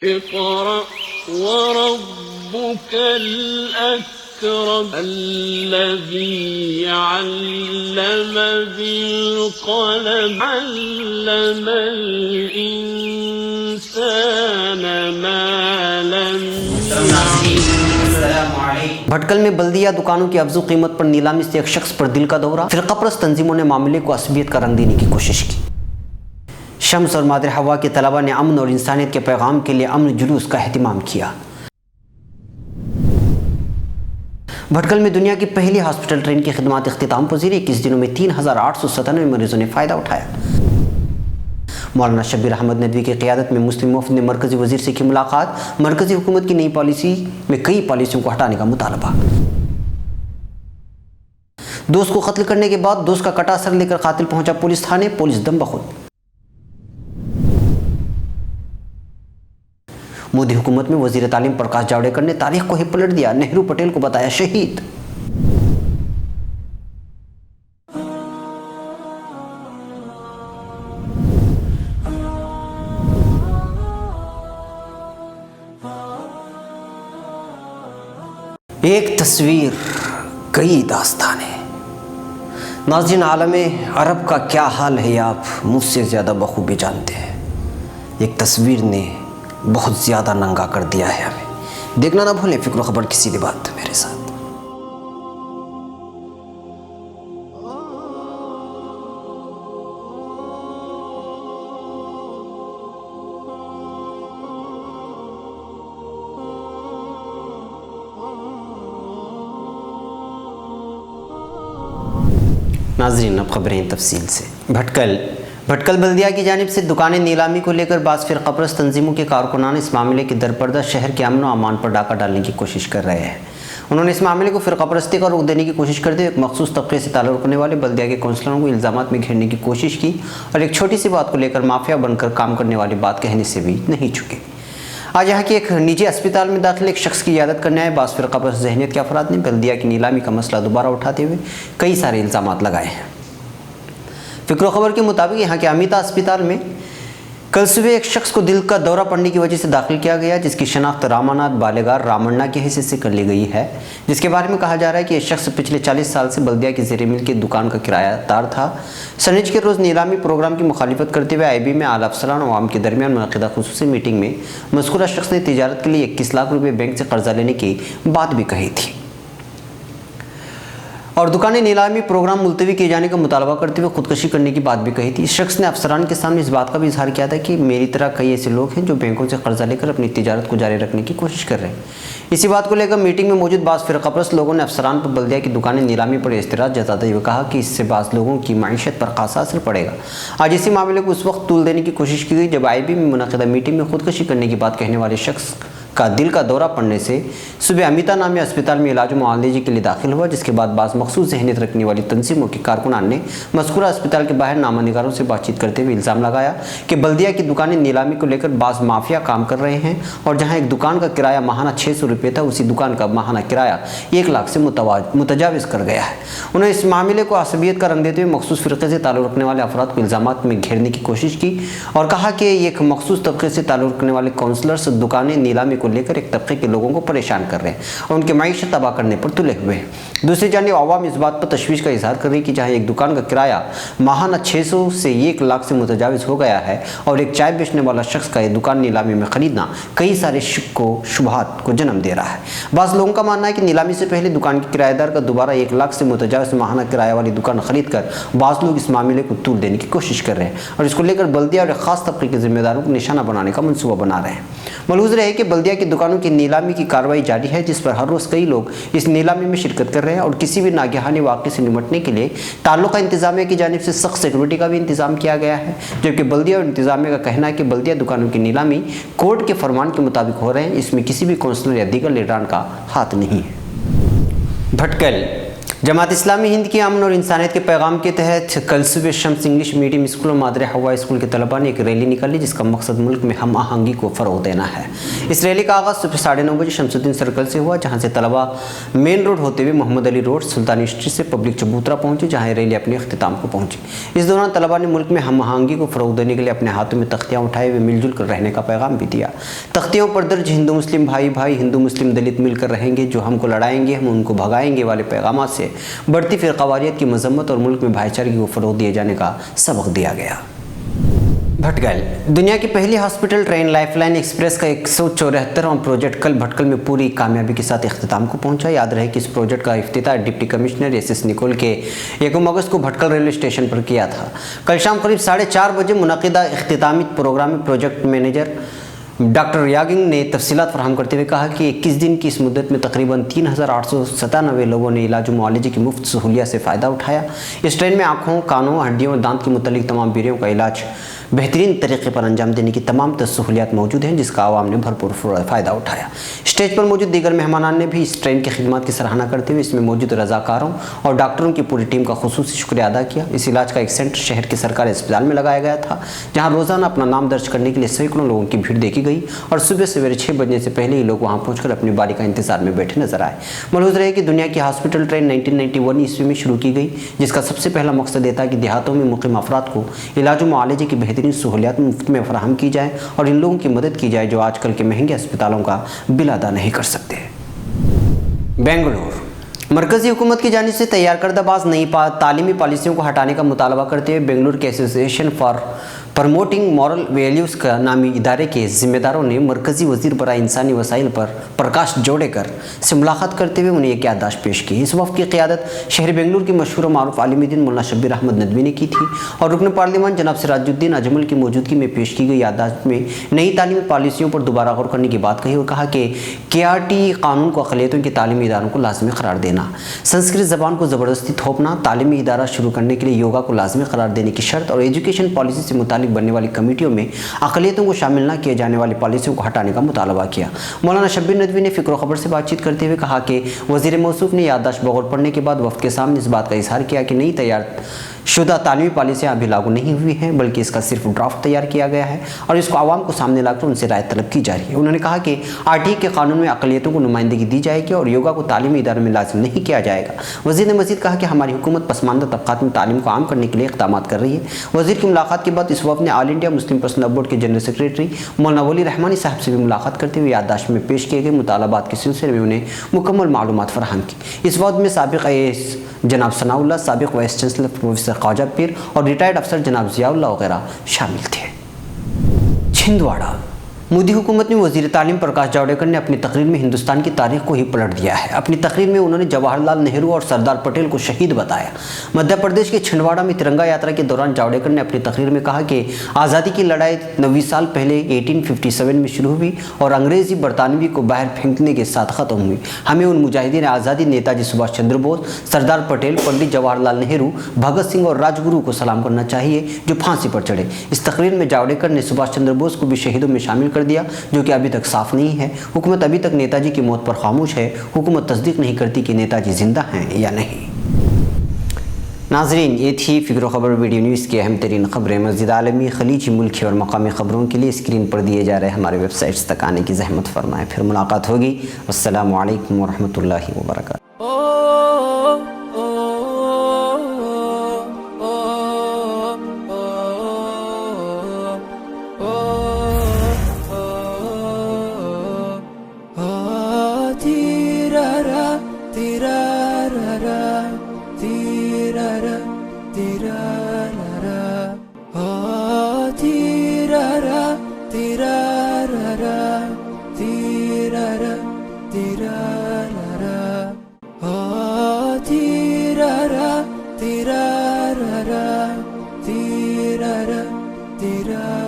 اقرأ وربك الأكرم الذي علم بالقلم علم الإنسان ما لم يعلم. بھٹکل میں بلدیہ دکانوں کی افزوں قیمت پر نیلامی سے ایک شخص پر دل کا دورہ. فرقہ پرست تنظیموں نے معاملے کو عصبیت کا رنگ دینے کی کوشش کی. شمس اور مادر ہوا کے طلبہ نے امن اور انسانیت کے پیغام کے لیے امن جلوس کا اہتمام کیا. بھٹکل میں دنیا کی پہلی ہاسپٹل ٹرین کی خدمات اختتام پذیر. 21 دنوں میں 3897 مریضوں نے فائدہ اٹھایا. مولانا شبیر احمد ندوی کی قیادت میں مسلم وفد نے مرکزی وزیر سے کی ملاقات. مرکزی حکومت کی نئی پالیسی میں کئی پالیسیوں کو ہٹانے کا مطالبہ. دوست کو قتل کرنے کے بعد دوست کا کٹا سر لے کر قاتل پہنچا پولیس تھانے. پولیس دم بخود. مودی حکومت میں وزیر تعلیم پرکاش جاوڈیکر نے تاریخ کو ہی پلٹ دیا. نہرو پٹیل کو بتایا شہید. ایک تصویر کئی داستانیں. ناظرین، عالم عرب کا کیا حال ہے یہ آپ مجھ سے زیادہ بخوبی جانتے ہیں. ایک تصویر نے بہت زیادہ ننگا کر دیا ہے ہمیں. دیکھنا نہ بھولیں فکر و خبر کی سیدھی بات میرے ساتھ. ناظرین، اب خبریں تفصیل سے. بھٹکل بلدیہ کی جانب سے دکانیں نیلامی کو لے کر بعض فرقہ پرست تنظیموں کے کارکنان اس معاملے کے درپردہ شہر کے امن و امان پر ڈاکہ ڈالنے کی کوشش کر رہے ہیں. انہوں نے اس معاملے کو فرقہ پرستی کا رخ دینے کی کوشش کرتے ہوئے ایک مخصوص طبقے سے تعلق رکھنے والے بلدیہ کے کونسلروں کو الزامات میں گھیرنے کی کوشش کی اور ایک چھوٹی سی بات کو لے کر مافیا بن کر کام کرنے والی بات کہنے سے بھی نہیں چکے. آج یہاں کے ایک نجی اسپتال میں داخل ایک شخص کی عیادت کرنے آئے بعض فرقہ پرست ذہنیت کے افراد نے بلدیہ کی نیلامی کا مسئلہ دوبارہ اٹھاتے ہوئے کئی سارے الزامات لگائے ہیں. فکر و خبر کے مطابق یہاں کے امیتا اسپتال میں کل صبح ایک شخص کو دل کا دورہ پڑنے کی وجہ سے داخل کیا گیا، جس کی شناخت راماناتھ بالگار رامنہ کی حیثیت سے کر لی گئی ہے، جس کے بارے میں کہا جا رہا ہے کہ یہ شخص پچھلے 40 سال سے بلدیہ کی زیر ملک کی دکان کا کرایہ دار تھا. سنیچر کے روز نیلامی پروگرام کی مخالفت کرتے ہوئے آئی بی میں اعلیٰ افسران و عوام کے درمیان منعقدہ خصوصی میٹنگ میں مذکورہ شخص نے تجارت کے لیے 21 لاکھ روپے بینک سے قرضہ لینے کی بات بھی کہی تھی اور دکانیں نیلامی پروگرام ملتوی کیے جانے کا مطالبہ کرتے ہوئے خودکشی کرنے کی بات بھی کہی تھی. اس شخص نے افسران کے سامنے اس بات کا بھی اظہار کیا تھا کہ میری طرح کئی ایسے لوگ ہیں جو بینکوں سے قرضہ لے کر اپنی تجارت کو جاری رکھنے کی کوشش کر رہے ہیں. اسی بات کو لے کر میٹنگ میں موجود بعض فرقہ پرست لوگوں نے افسران پر بلدیہ کی دکانیں نیلامی پر اعتراض جتاتے ہوئے کہا کہ اس سے بعض لوگوں کی معیشت پر خاصا اثر پڑے گا. آج اسی معاملے کو اس وقت طول دینے کی کوشش کی گئی جب آئی بی میں منعقدہ میٹنگ میں خودکشی کرنے کی بات کہنے والے شخص کا دل کا دورہ پڑنے سے صبح امیتا نامی اسپتال میں علاج و معالجے کے لیے داخل ہوا، جس کے بعد بعض مخصوص ذہنیت رکھنے والی تنظیموں کے کارکنان نے مذکورہ اسپتال کے باہر نامہ نگاروں سے بات چیت کرتے ہوئے الزام لگایا کہ بلدیہ کی دکانیں نیلامی کو لے کر بعض مافیا کام کر رہے ہیں اور جہاں ایک دکان کا کرایہ ماہانہ 600 روپے تھا، اسی دکان کا ماہانہ کرایہ 1 لاکھ سے متجاوز کر گیا ہے. انہوں نے اس معاملے کو عصبیت کا رنگ دیتے ہوئے مخصوص فرقے سے تعلق رکھنے والے افراد کو الزامات میں گھیرنے کی کوشش کی اور کہا کہ ایک مخصوص طبقے سے تعلق رکھنے والے کونسلرز دکانیں نیلامی کو لے کر ایک طبقے کے لوگوں کو پریشان کر رہے ہیں اور ان کی معیشت تباہ کرنے پر تلے ہوئے ہیں. دوسری جانب عوام اس بات پر تشویش کا اظہار کر رہی کہ جہاں ایک دکان کا کرایہ ماہانہ 600 سے 1 لاکھ سے متجاوز ہو گیا ہے اور ایک چائے بیچنے والا شخص کا یہ دکان نیلامی میں خریدنا کئی سارے شک و شبہات کو جنم دے رہا ہے. بعض لوگوں کا ماننا ہے کہ نیلامی سے پہلے دکان کے کرایہ دار کا دوبارہ 1 لاکھ سے متجاوز ماہانہ کرایہ والی دکان خرید کر بعض لوگ اس معاملے کو طول دینے کی کوشش کر رہے ہیں اور اس کو لے کر بلدیہ اور ایک خاص طبقے کے ذمہ داروں کو نشانہ بنانے کا منصوبہ بنا رہے ہیں. ملحوظ رہے کہ بلدیہ کی دکانوں کی نیلامی کی کارروائی جاری ہے، جس پر ہر روز کئی لوگ اس نیلامی میں شرکت کر رہے ہیں اور کسی بھی ناگہانی واقعے سے نمٹنے کے لیے تعلقہ انتظامیہ کی جانب سے سخت سیکورٹی کا بھی انتظام کیا گیا ہے، جبکہ بلدیہ اور انتظامیہ کا کہنا ہے کہ بلدیہ دکانوں کی نیلامی کورٹ کے فرمان کے مطابق ہو رہے ہیں، اس میں کسی بھی کونسلر یا دیگر لیڈران کا ہاتھ نہیں ہے. जमात इस्लामी हिंद की अमन और इंसानियत के पैगाम के तहत कल सुबह शम्स इंग्लिश मीडियम स्कूल और मादरे हवा स्कूल के तलबा ने एक रैली निकाली जिसका मकसद मुल्क में हम आहंगी को फ़रोग़ देना है। इस रैली का आगाज़ सुबह 9:30 बजे शमसुद्दीन सर्कल से हुआ, जहां से तलबा मेन रोड होते हुए मोहम्मद अली रोड, सुल्तानी स्ट्रीट से पब्लिक चबूतरा पहुंची, जहाँ रैली अपने अख्तिताम को पहुंची। इस दौरान तलबा ने मुल्क में हम आहंगी को फ़रोग़ देने के लिए अपने हाथों में तख्तियाँ उठाए हुए मिलजुल कर रहने का पैगाम भी दिया। तख्तियों पर दर्ज हिंदू मुस्लिम भाई भाई, हिंदू मुस्लिम दलित मिलकर रहेंगे, जो हमको लड़ाएंगे हम उनको भगाएंगे वाले पैगाम से बढ़ती फ़िरक़ावारियत की मजम्मत और मुल्क में भाईचारे को फ़रोग़ दिए जाने का सबक दिया गया। भटकल दुनिया की पहली हॉस्पिटल ट्रेन लाइफलाइन एक्सप्रेस का 174वां प्रोजेक्ट कल भटकल में पूरी कामयाबी के साथ इख्तिताम को पहुंचा। याद रहे कि इस प्रोजेक्ट का इफ्तिताह डिप्टी कमिश्नर एस निकोल के 1 अगस्त को भटकल रेलवे स्टेशन पर किया था। कल शाम करीब 4:30 बजे मुनक़िदा इख्तितामी प्रोग्राम में प्रोजेक्ट मैनेजर डॉक्टर यागिंग ने तफसीलात फराहम करते हुए कहा कि 21 दिन की इस मुद्दत में तकरीबन 3897 लोगों ने इलाज मुआलजे की मुफ्त सहूलियत से फ़ायदा उठाया। इस ट्रेन में आँखों, कानों, हड्डियों और दांत के मुतल्लिक तमाम बीमारियों का इलाज बेहतरीन तरीके पर अंजाम देने की तमाम सहूलियात मौजूद हैं, जिसका आवाम ने भरपूर फ़ायदा उठाया। स्टेज पर मौजूद दीगर मेहमानान ने भी इस ट्रेन की खिदमत की सराहना करते हुए इसमें मौजूद रज़ाकारों और डॉक्टरों की पूरी टीम का खुसूसी शुक्रिया अदा किया। इस इलाज का एक सेंटर शहर के सरकारी अस्पताल में लगाया गया था, जहाँ रोज़ाना अपना नाम दर्ज करने के लिए सैकड़ों लोगों की भीड़ देखी गई और सुबह सवेरे 6 बजने से पहले ही लोग वहाँ पहुँचकर अपनी बारी का इंतजार में बैठे नजर आए। मलहूज़ रहे कि दुनिया की हॉस्पिटल ट्रेन 1991 ईस्वी में शुरू की गई, जिसका सबसे पहला मकसद ये था कि देहातों में मुक़ीम अफराद को इलाज मुआलजे की बेहतरीन सहूलियात मुफ्त में फराहम की जाए और इन लोगों की मदद की जाए जो आजकल के महंगे अस्पतालों का बिल अदा नहीं कर सकते। बेंगलुरु मरकज़ी हुकूमत की जानिब से तैयार करदा बाज़ नई तालीमी पॉलिसियों को हटाने का मुतालबा करते हुए बेंगलुरु के association for promoting moral values का नामी इदारे के ज़िम्मेदारों ने मरकज़ी वज़ीर बराए इंसानी वसाइल पर प्रकाश जावड़ेकर से मुलाकात करते हुए उन्हें एक याददाश्त पेश की। इस वफ़द की क़ियादत शहर बेंगलुरु के मशहूर मारूफ आलिम-ए-दीन मौलाना शब्बीर अहमद नदवी ने की थी और रुकन पार्लियामान जनाब सिराजुद्दीन अजमल की मौजूदगी में पेश की गई याददाश्त में नई तालीमी पॉलिसियों पर दोबारा गौर करने की बात कही और कहा कि KRT कानून को अक़लियतों के तालीमी इदारों को लाज़मी करार देना, संस्कृत ज़बान को ज़बरदस्ती थोपना, तालीमी इदारा शुरू करने के लिए योगा को लाज़मी करार देने की शर्त और एजुकेशन पॉलिसी से मुतालिक बनने वाली कमेटियों में अक़लियतों को शामिल न किए जाने वाली पॉलिसियों को हटाने का मुतालबा किया। मौलाना शब्बीर नदवी ने फ़िक्र ख़बर से बातचीत करते हुए कहा कि वज़ीर मौसूफ़ ने याददाश्त बगौर पढ़ने के बाद वफ़द के सामने इस बात का इज़हार किया कि नई तैयार शुदा तालीमी पॉलिसियाँ अभी लागू नहीं हुई हैं, बल्कि इसका सिर्फ ड्राफ्ट तैयार किया गया है और इसको आवाम को सामने लाकर उनसे राय तलब की जा रही है। उन्होंने कहा कि RT के कानून में अक़लियतों को नुमाइंदगी दी जाएगी और योगा को तालीमी इदारों में लाज़िम नहीं किया जाएगा। वज़ीर ने मज़ीद कहा कि हमारी हुकूमत पसमानदा तबक़ात में तालीम को आम करने के लिए इक़दाम कर रही है। वज़ीर की मुलाकात के बाद इस वफ़द ने all India Muslim personal board के जनरल सेक्रेटरी मौलाना वली रहमानी साहब से भी मुलाकात करते हुए याददाश्त में पेश किए गए मुतालबात के सिलसिले में उन्हें मुकम्मल मालूमात फराहम की। इस वफ़द में साबिक़ IAS जनाब सनाउल्लाह, साबिक़ vice chancellor professor Khwaja Pir और रिटायर्ड अफसर जनाब ज़ियाउल्लाह वगैरह शामिल थे। छिंदवाड़ा मोदी हुकूमत में वज़ीर तालीम प्रकाश जावड़ेकर ने अपनी तकरीर में हिंदुस्तान की तारीख को ही पलट दिया है। अपनी तकरीर में उन्होंने जवाहरलाल नेहरू और सरदार पटेल को शहीद बताया। मध्य प्रदेश के छिंदवाड़ा में तिरंगा यात्रा के दौरान जावड़ेकर ने अपनी तकरीर में कहा कि आज़ादी की लड़ाई 90 साल पहले 1857 में शुरू हुई और अंग्रेज़ी बरतानवी को बाहर फेंकने के साथ ख़त्म हुई। हमें उन मुजाहिदीन आज़ादी नेताजी सुभाष चंद्र बोस, सरदार पटेल, पंडित जवाहरलाल नेहरू, भगत सिंह और राजगुरु को सलाम करना चाहिए जो फांसी पर चढ़े। इस तकरीर में जावड़ेकर ने सुभाष चंद्र बोस को भी शहीदों में शामिल कर दिया, जो कि अभी तक साफ नहीं है। हुकूमत अभी तक नेताजी की मौत पर खामोश है। हुकूमत तस्दीक नहीं करती कि नेताजी जिंदा हैं या नहीं। नाजरीन, ये थी फ़िक्र ख़बर वीडियो न्यूज़ की अहम तरीन ख़बरें। मज़ीद आलमी, खलीजी, मुल्की और मकामी ख़बरों के लिए स्क्रीन पर दिए जा रहे हमारे वेबसाइट्स तक आने की ज़हमत फरमाएँ। फिर मुलाकात होगी। अस्सलामु अलैकुम वरहमतुल्लाहि वबरकातुहू। Tira